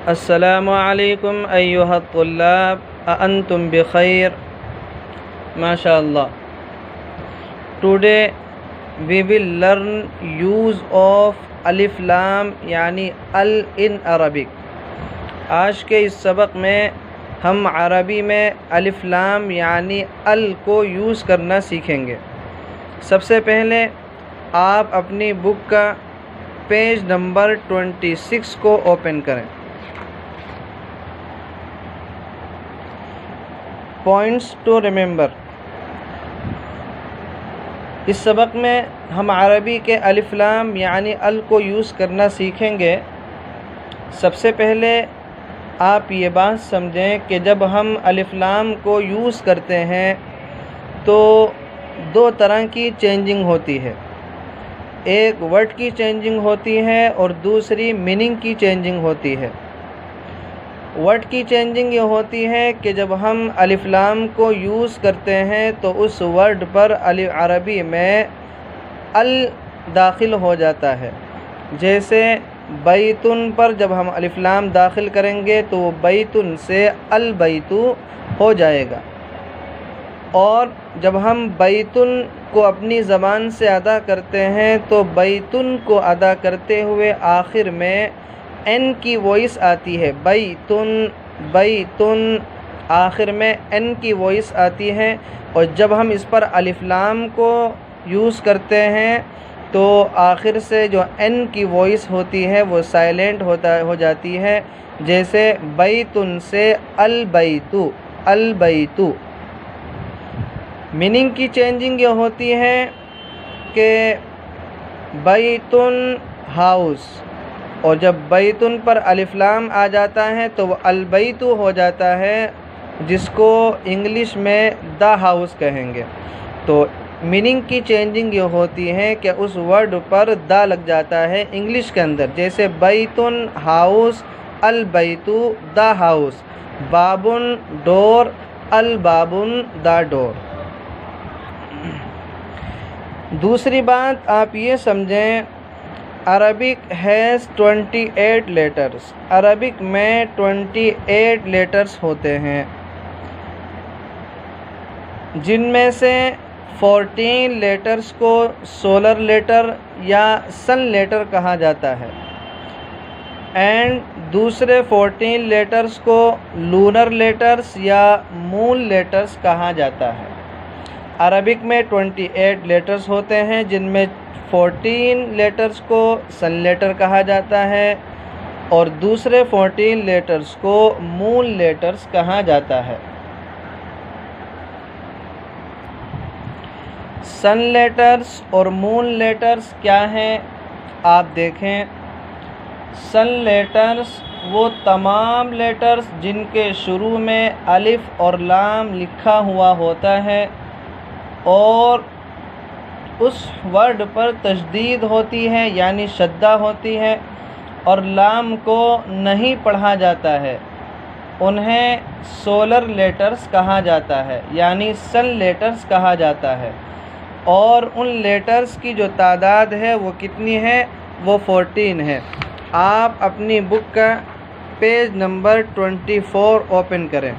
السلام علیکم ایھا الطلاب انتم بخیر MashaAllah. Today we will learn use of alif lam یعنی ال in Arabic. آج کے اس سبق میں ہم عربی میں الف لام یعنی ال کو یوز کرنا سیکھیں گے. سب سے پہلے آپ اپنی بک کا پیج نمبر 26 کو اوپن کریں. Points to remember. اس سبق میں ہم عربی کے الف لام یعنی ال کو یوز کرنا سیکھیں گے. سب سے پہلے آپ یہ بات سمجھیں کہ جب ہم الف لام کو یوز کرتے ہیں تو دو طرح کی چینجنگ ہوتی ہے. ایک ورڈ کی چینجنگ ہوتی ہے اور دوسری میننگ کی چینجنگ ہوتی ہے. ورڈ کی چینجنگ یہ ہوتی ہے کہ جب ہم الف لام کو یوز کرتے ہیں تو اس ورڈ پر عربی میں ال داخل ہو جاتا ہے. جیسے بیتن پر جب ہم الف لام داخل کریں گے تو وہ بیتن سے البیتو ہو جائے گا. اور جب ہم بیتن کو اپنی زبان سے ادا کرتے ہیں تو بیتن کو ادا کرتے ہوئے آخر میں این کی وائس آتی ہے. بیتن بیتن آخر میں این کی وائس آتی ہے. اور جب ہم اس پر الف لام کو یوز کرتے ہیں تو آخر سے جو این کی وائس ہوتی ہے وہ سائلنٹ ہو جاتی ہے. جیسے بیتن سے البیتو البیتو. میننگ کی چینجنگ یہ ہوتی ہے کہ بیتن ہاؤس، اور جب بیتن پر الف لام آ جاتا ہے تو وہ البیتو ہو جاتا ہے، جس کو انگلش میں دا ہاؤس کہیں گے. تو میننگ کی چینجنگ یہ ہوتی ہے کہ اس ورڈ پر دا لگ جاتا ہے انگلش کے اندر. جیسے بیتن ہاؤس، البیتو دا ہاؤس. بابن ڈور، البابن دا ڈور. دوسری بات آپ یہ سمجھیں، عربک ہیز 28 لیٹرز. عربک میں 28 لیٹرز ہوتے ہیں، جن میں سے 14 لیٹرز کو سولر لیٹر یا سن لیٹر کہا جاتا ہے، اینڈ دوسرے 14 لیٹرز کو لونر لیٹرز یا مون لیٹرز کہا جاتا ہے. عربک میں 28 لیٹرز ہوتے ہیں، جن میں 14 لیٹرز کو سن لیٹر کہا جاتا ہے اور دوسرے 14 لیٹرز کو مون لیٹرز کہا جاتا ہے. سن لیٹرز اور مون لیٹرز کیا ہیں آپ دیکھیں. سن لیٹرز وہ تمام لیٹرز جن کے شروع میں الف اور لام لکھا ہوا ہوتا ہے اور اس ورڈ پر تشدید ہوتی ہے یعنی شدہ ہوتی ہے اور لام کو نہیں پڑھا جاتا ہے، انہیں سولر لیٹرز کہا جاتا ہے یعنی سن لیٹرز کہا جاتا ہے. اور ان لیٹرز کی جو تعداد ہے وہ کتنی ہے؟ وہ 14 ہے. آپ اپنی بک کا پیج نمبر 24 اوپن کریں.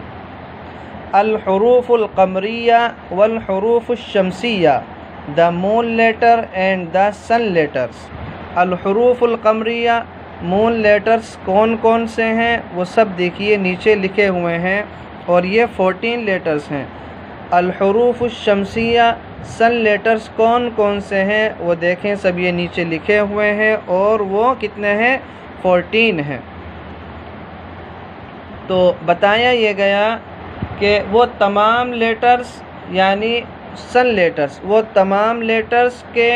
الحروف القمریہ والحروف الشمسیہ، the moon letter and the sun letters. الحروف القمریہ مون لیٹرز کون کون سے ہیں وہ سب دیکھیے نیچے لکھے ہوئے ہیں، اور یہ 14 لیٹرز ہیں. الحروف الشمسیہ سن لیٹرز کون کون سے ہیں وہ دیکھیں، سب یہ نیچے لکھے ہوئے ہیں اور وہ کتنے ہیں؟ 14 ہیں. تو بتایا یہ گیا کہ وہ تمام لیٹرز یعنی سن لیٹرز، وہ تمام لیٹرز کے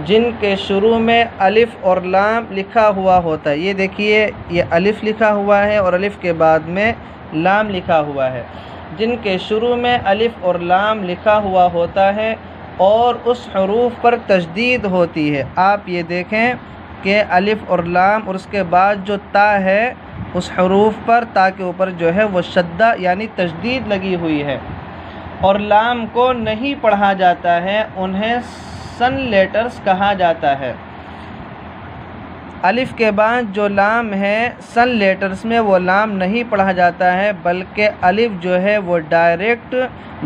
جن کے شروع میں الف اور لام لکھا ہوا ہوتا ہے. یہ دیکھیے یہ الف لکھا ہوا ہے اور الف کے بعد میں لام لکھا ہوا ہے. جن کے شروع میں الف اور لام لکھا ہوا ہوتا ہے اور اس حروف پر تشدید ہوتی ہے. آپ یہ دیکھیں کہ الف اور لام اور اس کے بعد جو تا ہے اس حروف پر تا کے اوپر جو ہے وہ شدہ یعنی تشدید لگی ہوئی ہے اور لام کو نہیں پڑھا جاتا ہے، انہیں سن لیٹرز کہا جاتا ہے. الف کے بعد جو لام ہے سن لیٹرز میں وہ لام نہیں پڑھا جاتا ہے، بلکہ الف جو ہے وہ ڈائریکٹ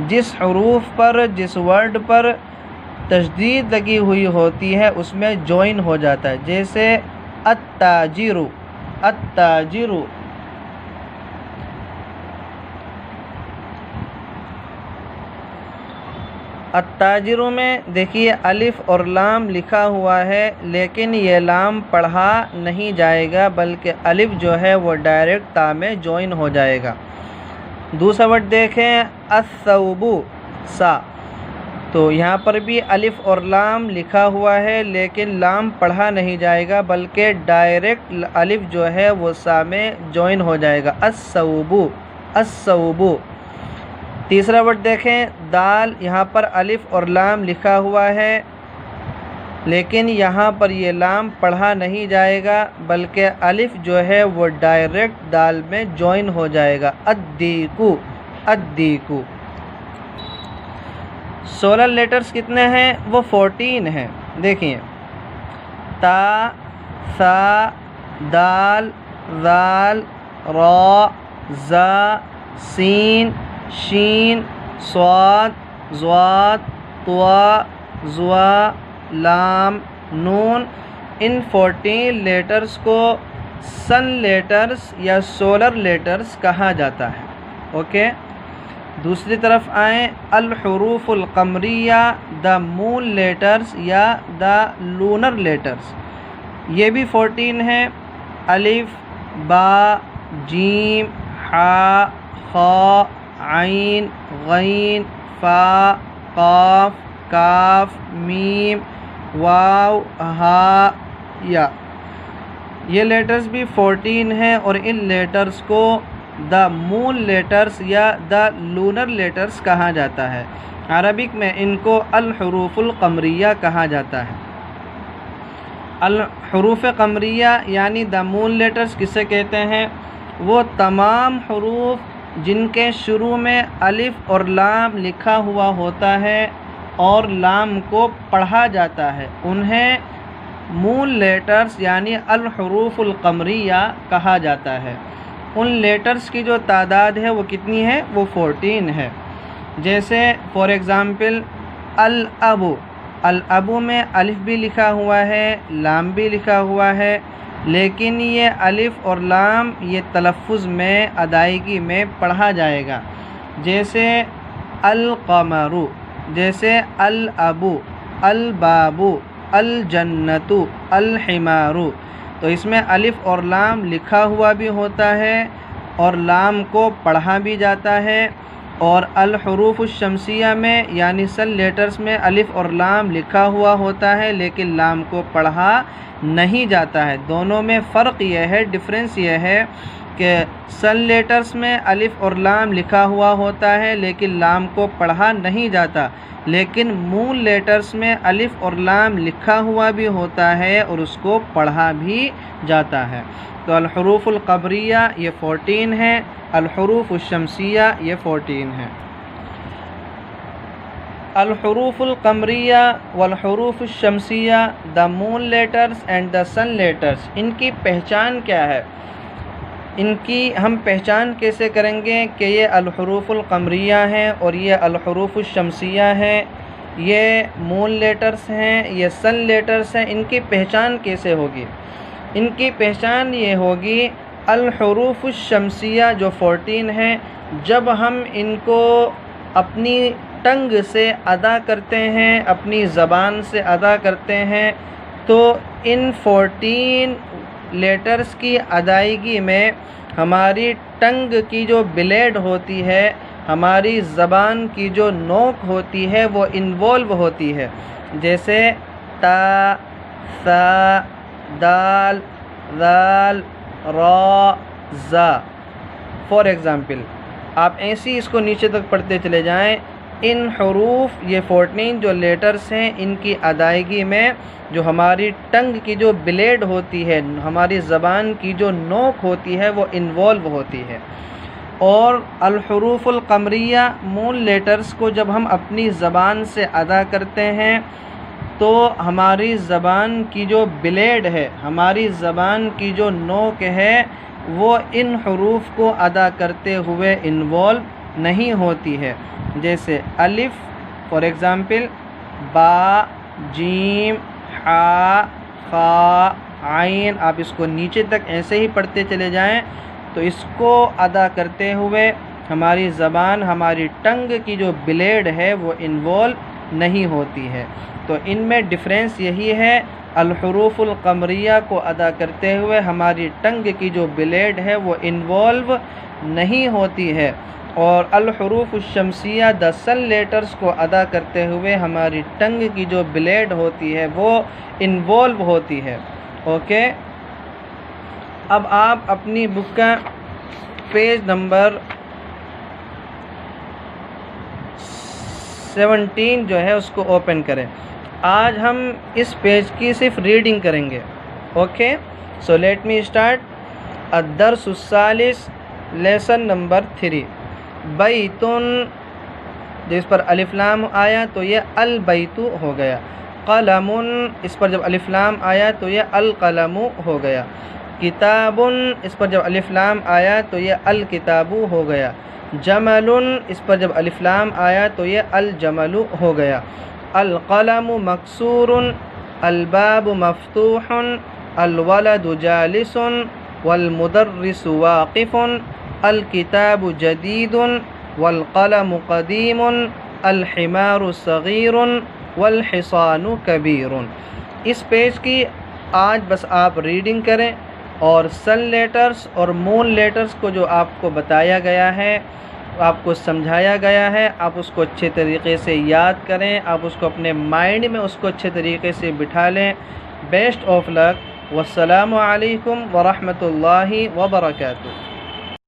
جس حروف پر جس ورڈ پر تشدید لگی ہوئی ہوتی ہے اس میں جوائن ہو جاتا ہے، جیسے التاجر، التاجر۔ التاجر میں دیکھیے الف اور لام لکھا ہوا ہے، لیکن یہ لام پڑھا نہیں جائے گا، بلکہ الف جو ہے وہ ڈائریکٹ تا میں جوائن ہو جائے گا۔ دوسرا ورڈ دیکھیں الثوب، سا، تو یہاں پر بھی الف اور لام لکھا ہوا ہے، لیکن لام پڑھا نہیں جائے گا، بلکہ ڈائریکٹ الف جو ہے وہ سا میں جوائن ہو جائے گا، الثوب، الثوب۔ تیسرا ورڈ دیکھیں دال، یہاں پر الف اور لام لکھا ہوا ہے، لیکن یہاں پر یہ لام پڑھا نہیں جائے گا، بلکہ الف جو ہے وہ ڈائریکٹ دال میں جوائن ہو جائے گا، الدیکو، الدیکو۔ 16 لیٹرز کتنے ہیں؟ وہ 14 ہیں۔ دیکھیں تا، ثا، دال، ذال، را، زا، سین، شین، صاد، ضاد، طوا، ظوا، لام، نون۔ ان 14 لیٹرز کو سن لیٹرز یا سولر لیٹرز کہا جاتا ہے۔ اوکے، دوسری طرف آئیں الحروف القمریہ، دا مون لیٹرز یا دا لونر لیٹرز، یہ بھی 14 ہیں۔ الف، با، جیم، حا، خا، عین، غین، فا، قاف، کاف، میم، واو، ہا، یا، یہ لیٹرز بھی 14 ہیں، اور ان لیٹرز کو دا مون لیٹرز یا دا لونر لیٹرز کہا جاتا ہے۔ عربک میں ان کو الحروف القمریہ کہا جاتا ہے۔ الحروف قمریہ یعنی دا مون لیٹرز کسے کہتے ہیں؟ وہ تمام حروف جن کے شروع میں الف اور لام لکھا ہوا ہوتا ہے اور لام کو پڑھا جاتا ہے، انہیں مون لیٹرز یعنی الحروف القمریہ کہا جاتا ہے۔ ان لیٹرز کی جو تعداد ہے وہ کتنی ہے؟ وہ 14 ہے۔ جیسے فار ایگزامپل الاب، الاب میں الف بھی لکھا ہوا ہے، لام بھی لکھا ہوا ہے، لیکن یہ الف اور لام یہ تلفظ میں ادائیگی میں پڑھا جائے گا، جیسے القمر، جیسے الاب، الباب، الجنت، الحمار۔ تو اس میں الف اور لام لکھا ہوا بھی ہوتا ہے اور لام کو پڑھا بھی جاتا ہے، اور الحروف الشمسیہ میں یعنی سن لیٹرز میں الف اور لام لکھا ہوا ہوتا ہے لیکن لام کو پڑھا نہیں جاتا ہے۔ دونوں میں فرق یہ ہے، ڈفرینس یہ ہے کہ سن لیٹرز میں الف اور لام لکھا ہوا ہوتا ہے لیکن لام کو پڑھا نہیں جاتا، لیکن مون لیٹرز میں الف اور لام لکھا ہوا بھی ہوتا ہے اور اس کو پڑھا بھی جاتا ہے۔ تو الحروف القمریہ یہ 14 ہیں، الحروف الشمسیہ یہ 14 ہیں۔ الحروف القمریہ والحروف الشمسیہ، the moon letters and the sun letters, ان کی پہچان کیا ہے؟ ان کی ہم پہچان کیسے کریں گے کہ یہ الحروف القمریہ ہیں اور یہ الحروف الشمسیہ ہیں، یہ مون لیٹرز ہیں، یہ سن لیٹرز ہیں؟ ان کی پہچان کیسے ہوگی؟ ان کی پہچان یہ ہوگی الحروف الشمسیہ جو 14 ہیں، جب ہم ان کو اپنی ٹنگ سے ادا کرتے ہیں، اپنی زبان سے ادا کرتے ہیں، تو ان 14 لیٹرز کی ادائیگی میں ہماری ٹنگ کی جو بلیڈ ہوتی ہے، ہماری زبان کی جو نوک ہوتی ہے وہ انوالو ہوتی ہے، جیسے تا، ثا، دال، ذال، را، زا۔ فار ایگزامپل آپ ایسی اس کو نیچے تک پڑھتے چلے جائیں، ان حروف یہ 14 جو لیٹرز ہیں ان کی ادائیگی میں جو ہماری ٹنگ کی جو بلیڈ ہوتی ہے، ہماری زبان کی جو نوک ہوتی ہے وہ انوالو ہوتی ہے۔ اور الحروف القمریہ مون لیٹرز کو جب ہم اپنی زبان سے ادا کرتے ہیں تو ہماری زبان کی جو بلیڈ ہے، ہماری زبان کی جو نوک ہے، وہ ان حروف کو ادا کرتے ہوئے انوالو نہیں ہوتی ہے. جیسے الف فار ایگزامپل، با، جیم، حا، خا، عین، آپ اس کو نیچے تک ایسے ہی پڑھتے چلے جائیں تو اس کو ادا کرتے ہوئے ہماری زبان، ہماری ٹنگ کی جو بلیڈ ہے وہ انوالو نہیں ہوتی ہے. تو ان میں ڈفرینس یہی ہے، الحروف القمریہ کو ادا کرتے ہوئے ہماری ٹنگ کی جو بلیڈ ہے وہ انوالو نہیں ہوتی ہے، اور الحروف الشمسیہ 10 لیٹرز کو ادا کرتے ہوئے ہماری ٹنگ کی جو بلیڈ ہوتی ہے وہ انوالو ہوتی ہے. اوکے، اب آپ اپنی بک کا پیج نمبر 17 جو ہے اس کو اوپن کریں. آج ہم اس پیج کی صرف ریڈنگ کریں گے. Okay, so let me start. الدرس الثالث، لیسن نمبر 3. بیتن، جس پر الف لام آیا تو یہ البیت ہو گیا. قلم، اس پر جب الف لام آیا تو یہ القلم ہو گیا. کتاب، اس پر جب الف لام آیا تو یہ الکتاب ہو گیا. جمل، اس پر جب الف لام آیا تو یہ الجمل ہو گیا. القلم مکسور، الباب مفتوح، الولد جالس، والمدرس واقف، الکتاب جدید، والقلم قدیم، الحمار صغیر، والحصان کبیر. اس پیج کی آج بس آپ ریڈنگ کریں، اور سن لیٹرز اور مون لیٹرز کو جو آپ کو بتایا گیا ہے، آپ کو سمجھایا گیا ہے، آپ اس کو اچھے طریقے سے یاد کریں، آپ اس کو اپنے مائنڈ میں اس کو اچھے طریقے سے بٹھا لیں. بیسٹ آف لک، والسلام علیکم ورحمۃ اللہ وبرکاتہ.